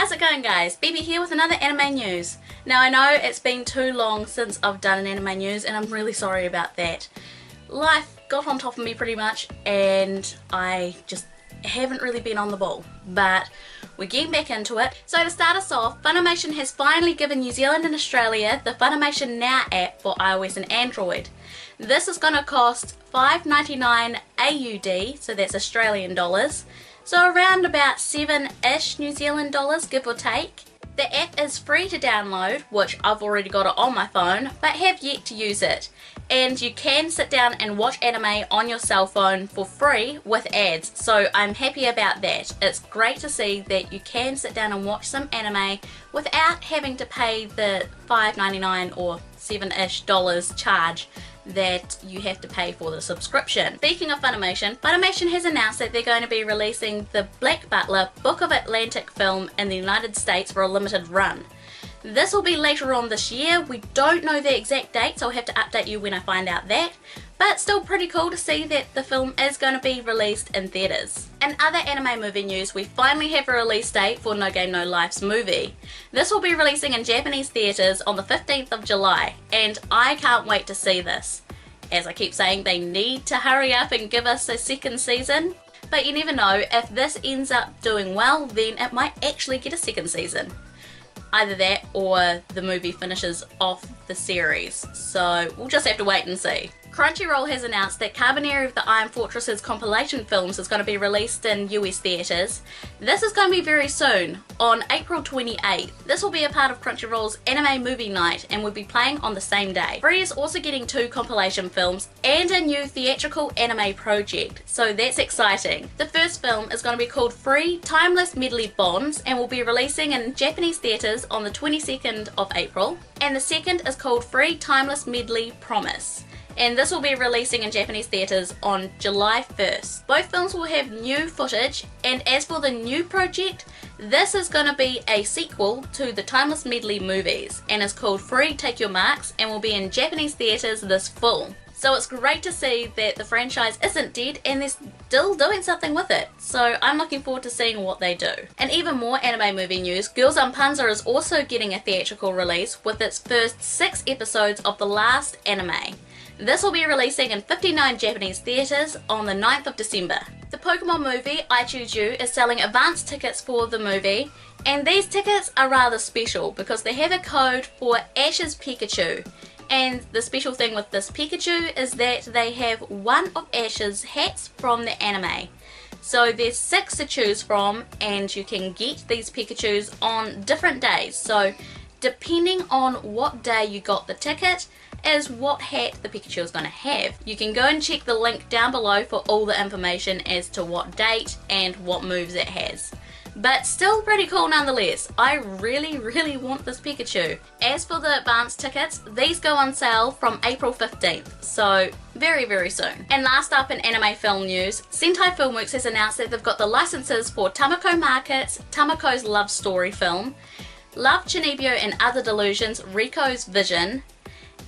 How's it going, guys? Bibi here with another anime news. Now I know it's been too long since I've done an anime news and I'm really sorry about that. Life got on top of me pretty much and I just haven't really been on the ball, but we're getting back into it. So to start us off, Funimation has finally given New Zealand and Australia the Funimation Now app for iOS and Android. This is going to cost $5.99 AUD, so that's Australian dollars, so around about 7-ish New Zealand dollars, give or take. The app is free to download, which I've already got it on my phone, but have yet to use it. And you can sit down and watch anime on your cell phone for free with ads, so I'm happy about that. It's great to see that you can sit down and watch some anime without having to pay the $5.99 or 7-ish dollars charge that you have to pay for the subscription. Speaking of Funimation, Funimation has announced that they're going to be releasing the Black Butler Book of Atlantic film in the United States for a limited run. This will be later on this year. We don't know the exact date, so I'll have to update you when I find out that. But still pretty cool to see that the film is going to be released in theatres. In other anime movie news, we finally have a release date for No Game No Life's movie. This will be releasing in Japanese theatres on the 15th of July, and I can't wait to see this. As I keep saying, they need to hurry up and give us a second season. But you never know, if this ends up doing well, then it might actually get a second season. Either that or the movie finishes off the series, so we'll just have to wait and see. Crunchyroll has announced that Carbonary of the Iron Fortress's compilation films is going to be released in US theatres. This is going to be very soon, on April 28th. This will be a part of Crunchyroll's anime movie night and will be playing on the same day. Brey is also getting 2 compilation films and a new theatrical anime project, so that's exciting. The first film is going to be called Free Timeless Medley Bonds and will be releasing in Japanese theatres on the 22nd of April. And the second is called Free Timeless Medley Promise, and this will be releasing in Japanese theatres on July 1st. Both films will have new footage, and as for the new project, this is going to be a sequel to the Timeless Medley movies and is called Free Take Your Marks and will be in Japanese theatres this fall. So it's great to see that the franchise isn't dead and they're still doing something with it. So I'm looking forward to seeing what they do. And even more anime movie news, Girls on Panzer is also getting a theatrical release with its first 6 episodes of the last anime. This will be releasing in 59 Japanese theatres on the 9th of December. The Pokemon movie I Choose You is selling advance tickets for the movie, and these tickets are rather special because they have a code for Ash's Pikachu. And the special thing with this Pikachu is that they have one of Ash's hats from the anime. So there's 6 to choose from and you can get these Pikachus on different days. So depending on what day you got the ticket is what hat the Pikachu is going to have. You can go and check the link down below for all the information as to what date and what moves it has. But still pretty cool nonetheless. I really want this Pikachu. As for the advance tickets, these go on sale from April 15th, so very soon. And last up in anime film news, Sentai Filmworks has announced that they've got the licenses for Tamako Market's Tamako's Love Story film, Love Chinibyo and Other Delusions Riko's Vision,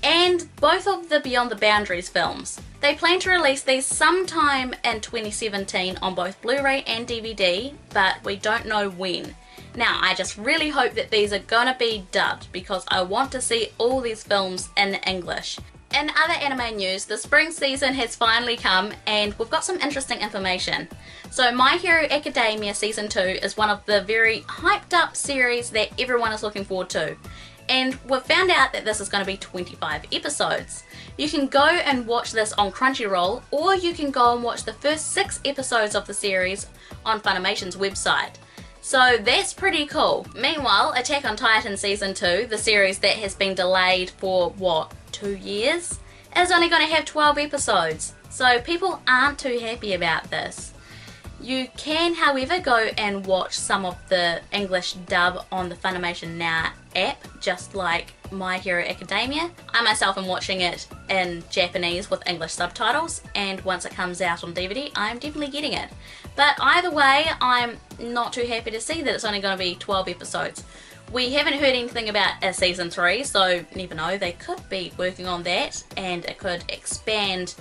and both of the Beyond the Boundaries films. They plan to release these sometime in 2017 on both Blu-ray and DVD, but we don't know when. Now, I just really hope that these are gonna be dubbed because I want to see all these films in English. In other anime news, the spring season has finally come and we've got some interesting information. So My Hero Academia Season 2 is one of the very hyped up series that everyone is looking forward to. And we've found out that this is going to be 25 episodes. You can go and watch this on Crunchyroll, or you can go and watch the first 6 episodes of the series on Funimation's website. So that's pretty cool. Meanwhile, Attack on Titan Season 2, the series that has been delayed for, what, 2 years, is only going to have 12 episodes. So people aren't too happy about this. You can, however, go and watch some of the English dub on the Funimation Now app, just like My Hero Academia. I myself am watching it in Japanese with English subtitles, and once it comes out on DVD, I'm definitely getting it. But either way, I'm not too happy to see that it's only going to be 12 episodes. We haven't heard anything about a Season 3, so never know, they could be working on that, and it could expand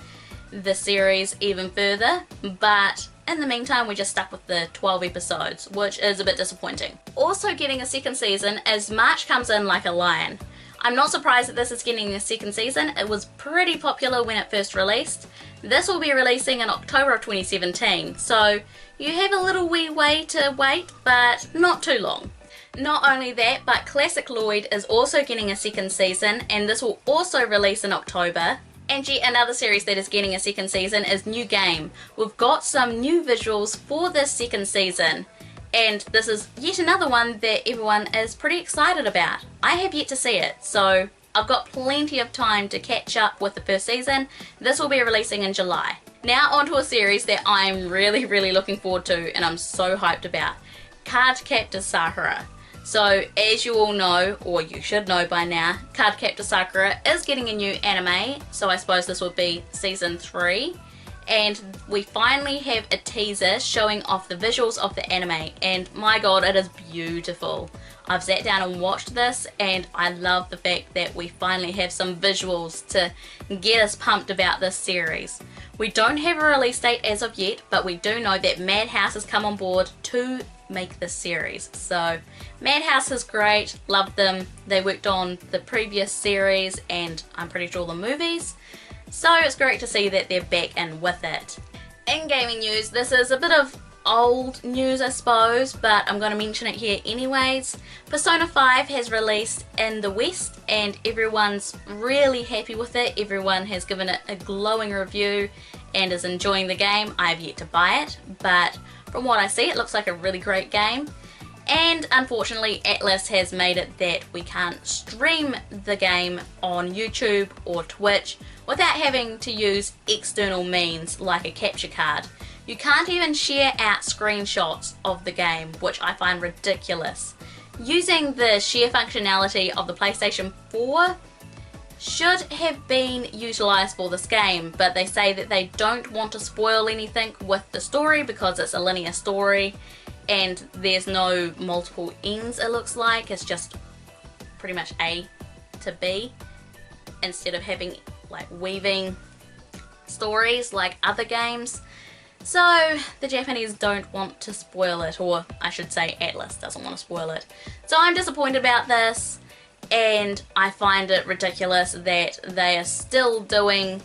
the series even further, but in the meantime we're just stuck with the 12 episodes, which is a bit disappointing. Also getting a second season as March comes in like a lion. I'm not surprised that this is getting a second season. It was pretty popular when it first released. This will be releasing in October of 2017, so you have a little wee way to wait, but not too long. Not only that, but Classic Lloyd is also getting a second season, and this will also release in October. And yet another series that is getting a second season is New Game. We've got some new visuals for this second season, and this is yet another one that everyone is pretty excited about. I have yet to see it, so I've got plenty of time to catch up with the first season. This will be releasing in July. Now onto a series that I'm really looking forward to and I'm so hyped about. Cardcaptor Sakura. So as you all know, or you should know by now, Cardcaptor Sakura is getting a new anime, so I suppose this would be season 3. And we finally have a teaser showing off the visuals of the anime, and my god, it is beautiful. I've sat down and watched this and I love the fact that we finally have some visuals to get us pumped about this series. We don't have a release date as of yet, but we do know that Madhouse has come on board to make this series. So Madhouse is great, love them. They worked on the previous series and I'm pretty sure the movies. So it's great to see that they're back in with it. In gaming news, this is a bit of old news I suppose, but I'm going to mention it here anyways. Persona 5 has released in the West and everyone's really happy with it. Everyone has given it a glowing review and is enjoying the game. I have yet to buy it, but from what I see it looks like a really great game. And unfortunately Atlus has made it that we can't stream the game on YouTube or Twitch without having to use external means like a capture card. You can't even share out screenshots of the game, which I find ridiculous. Using the share functionality of the PlayStation 4 should have been utilised for this game, but they say that they don't want to spoil anything with the story because it's a linear story and there's no multiple ends it looks like. It's just pretty much A to B instead of having like weaving stories like other games. So the Japanese don't want to spoil it, or I should say Atlus doesn't want to spoil it. So I'm disappointed about this and I find it ridiculous that they are still doing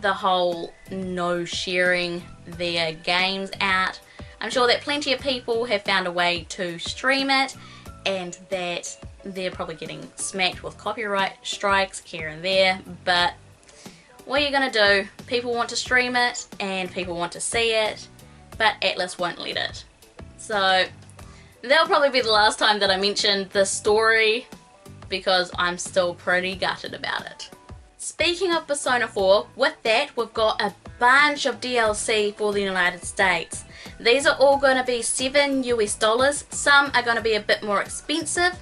the whole no sharing their games out. I'm sure that plenty of people have found a way to stream it and that they're probably getting smacked with copyright strikes here and there, but what are you gonna do? People want to stream it and people want to see it, but Atlus won't let it. So that'll probably be the last time that I mention this story because I'm still pretty gutted about it. Speaking of Persona 4, with that we've got a bunch of DLC for the United States. These are all going to be $7 US. Some are going to be a bit more expensive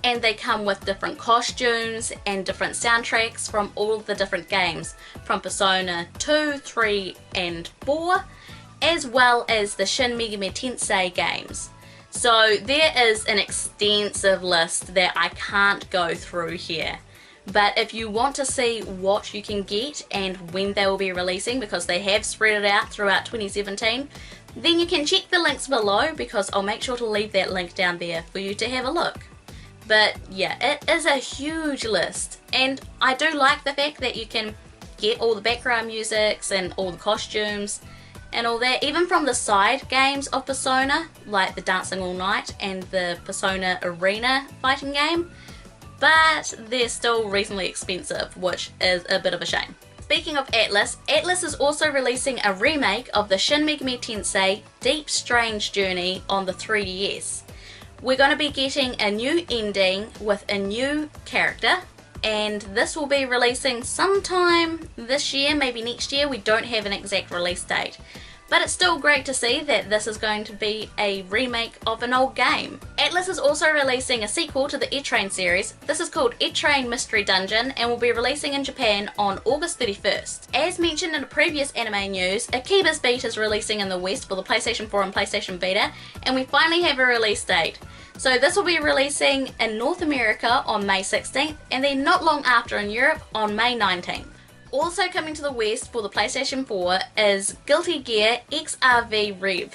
and they come with different costumes and different soundtracks from all of the different games from Persona 2, 3 and 4, as well as the Shin Megami Tensei games. So there is an extensive list that I can't go through here. But if you want to see what you can get and when they will be releasing, because they have spread it out throughout 2017, then you can check the links below because I'll make sure to leave that link down there for you to have a look. But yeah, it is a huge list and I do like the fact that you can get all the background musics and all the costumes and all that, even from the side games of Persona, like the Dancing All Night and the Persona Arena fighting game, but they're still reasonably expensive, which is a bit of a shame. Speaking of Atlus, Atlus is also releasing a remake of the Shin Megami Tensei Deep Strange Journey on the 3DS. We're going to be getting a new ending with a new character, and this will be releasing sometime this year, maybe next year. We don't have an exact release date. But it's still great to see that this is going to be a remake of an old game. Atlus is also releasing a sequel to the Etrain series. This is called Etrain Mystery Dungeon and will be releasing in Japan on August 31st. As mentioned in a previous anime news, a Kivas Base is releasing in the West for the PlayStation 4 and PlayStation Vita, and we finally have a release date. So this will be releasing in North America on May 16th and then not long after in Europe on May 19th. Also coming to the West for the PlayStation 4 is Guilty Gear XRribe.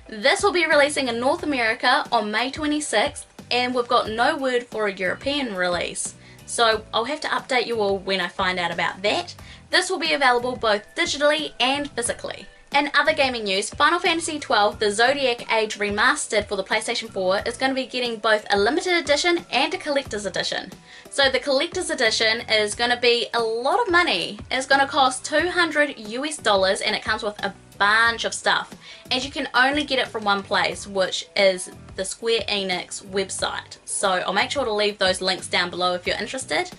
This will be releasing in North America on May 26th, and we've got no word for a European release. So I'll have to update you all when I find out about that. This will be available both digitally and physically. In other gaming news, Final Fantasy XII The Zodiac Age Remastered for the PlayStation 4 is going to be getting both a limited edition and a collector's edition. So the collector's edition is going to be a lot of money. It's going to cost $200 US and it comes with a bunch of stuff. And you can only get it from one place, which is the Square Enix website. So I'll make sure to leave those links down below if you're interested.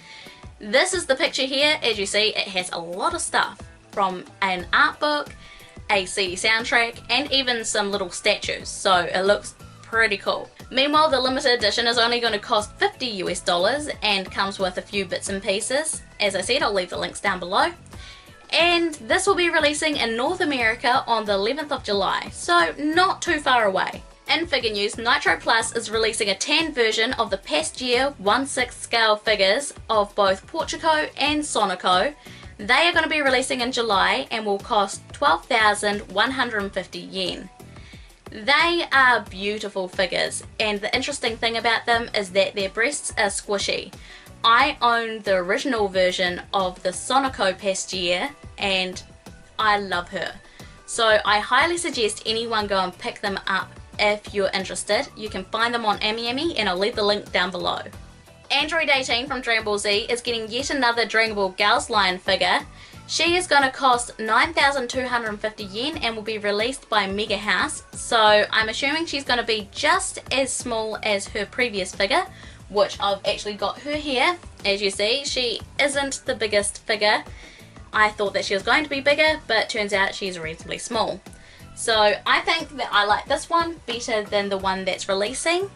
This is the picture here. As you see, it has a lot of stuff, from an art book, a CD soundtrack, and even some little statues, so it looks pretty cool. Meanwhile, the limited edition is only going to cost $50 US and comes with a few bits and pieces. As I said, I'll leave the links down below. And this will be releasing in North America on the 11th of July, so not too far away. In figure news, Nitro Plus is releasing a tan version of the past year 1/6 scale figures of both Portico and Sonico. They are going to be releasing in July and will cost 12,150 yen. They are beautiful figures, and the interesting thing about them is that their breasts are squishy. I own the original version of the Sonico past year and I love her. So I highly suggest anyone go and pick them up if you're interested. You can find them on AnimeAmino and I'll leave the link down below. Android 18 from Dragon Ball Z is getting yet another Dragon Ball Girls line figure. She is going to cost 9,250 yen and will be released by Mega House. So I'm assuming she's going to be just as small as her previous figure, which I've actually got her here. As you see, she isn't the biggest figure. I thought that she was going to be bigger, but turns out she's reasonably small. So I think that I like this one better than the one that's releasing.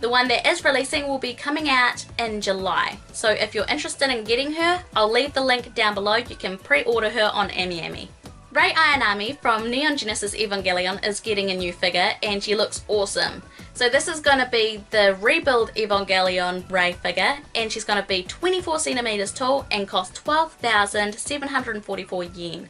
The one that is releasing will be coming out in July. So if you're interested in getting her, I'll leave the link down below. You can pre-order her on AnimeAmino. Rei Ayanami from Neon Genesis Evangelion is getting a new figure and she looks awesome. So this is going to be the rebuild Evangelion Rei figure, and she's going to be 24 centimeters tall and cost 12,744 yen.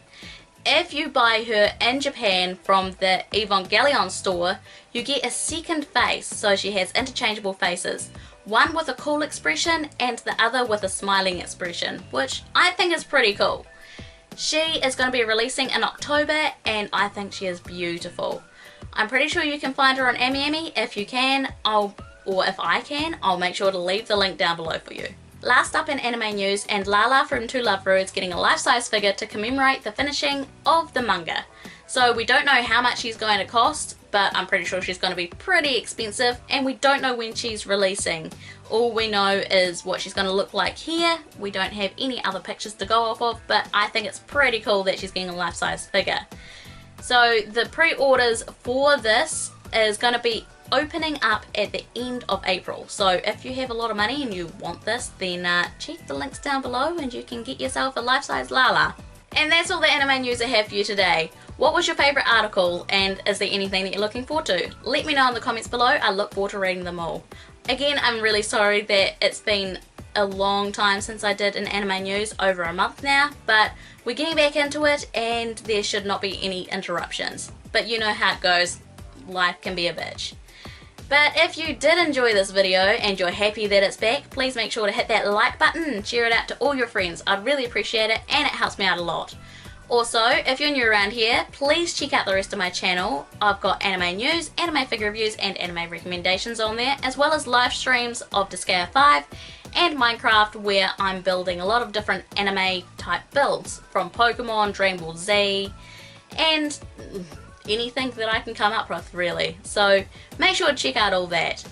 If you buy her in Japan from the Evangelion store, you get a second face, so she has interchangeable faces. One with a cool expression and the other with a smiling expression, which I think is pretty cool. She is going to be releasing in October and I think she is beautiful. I'm pretty sure you can find her on AnimeAmino. If you can, if I can, I'll make sure to leave the link down below for you. Last up in anime news, and Lala from Two Love Ru is getting a life-size figure to commemorate the finishing of the manga. So we don't know how much she's going to cost, but I'm pretty sure she's going to be pretty expensive, and we don't know when she's releasing. All we know is what she's going to look like here. We don't have any other pictures to go off of, but I think it's pretty cool that she's getting a life-size figure. So the pre-orders for this is going to be opening up at the end of April. So if you have a lot of money and you want this, then check the links down below and you can get yourself a life-size Lala. And that's all the anime news I have for you today. What was your favourite article, and is there anything that you're looking forward to? Let me know in the comments below. I look forward to reading them all. Again, I'm really sorry that it's been a long time since I did an anime news, over a month now, but we're getting back into it and there should not be any interruptions. But you know how it goes, life can be a bitch. But if you did enjoy this video and you're happy that it's back, please make sure to hit that like button and share it out to all your friends. I'd really appreciate it and it helps me out a lot. Also, if you're new around here, please check out the rest of my channel. I've got anime news, anime figure reviews and anime recommendations on there, as well as live streams of Disgaea 5 and Minecraft, where I'm building a lot of different anime type builds, from Pokemon, Dragon Ball Z, and anything that I can come up with really. So make sure to check out all that.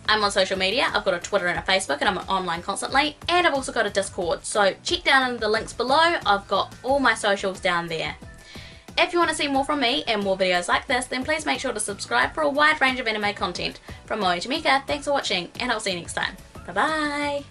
I'm on social media. I've got a Twitter and a Facebook, and I'm online constantly, and I've also got a Discord, so check down in the links below. I've got all my socials down there. If you want to see more from me and more videos like this, then please make sure to subscribe for a wide range of anime content. From Moi to Mika, thanks for watching and I'll see you next time. Bye bye!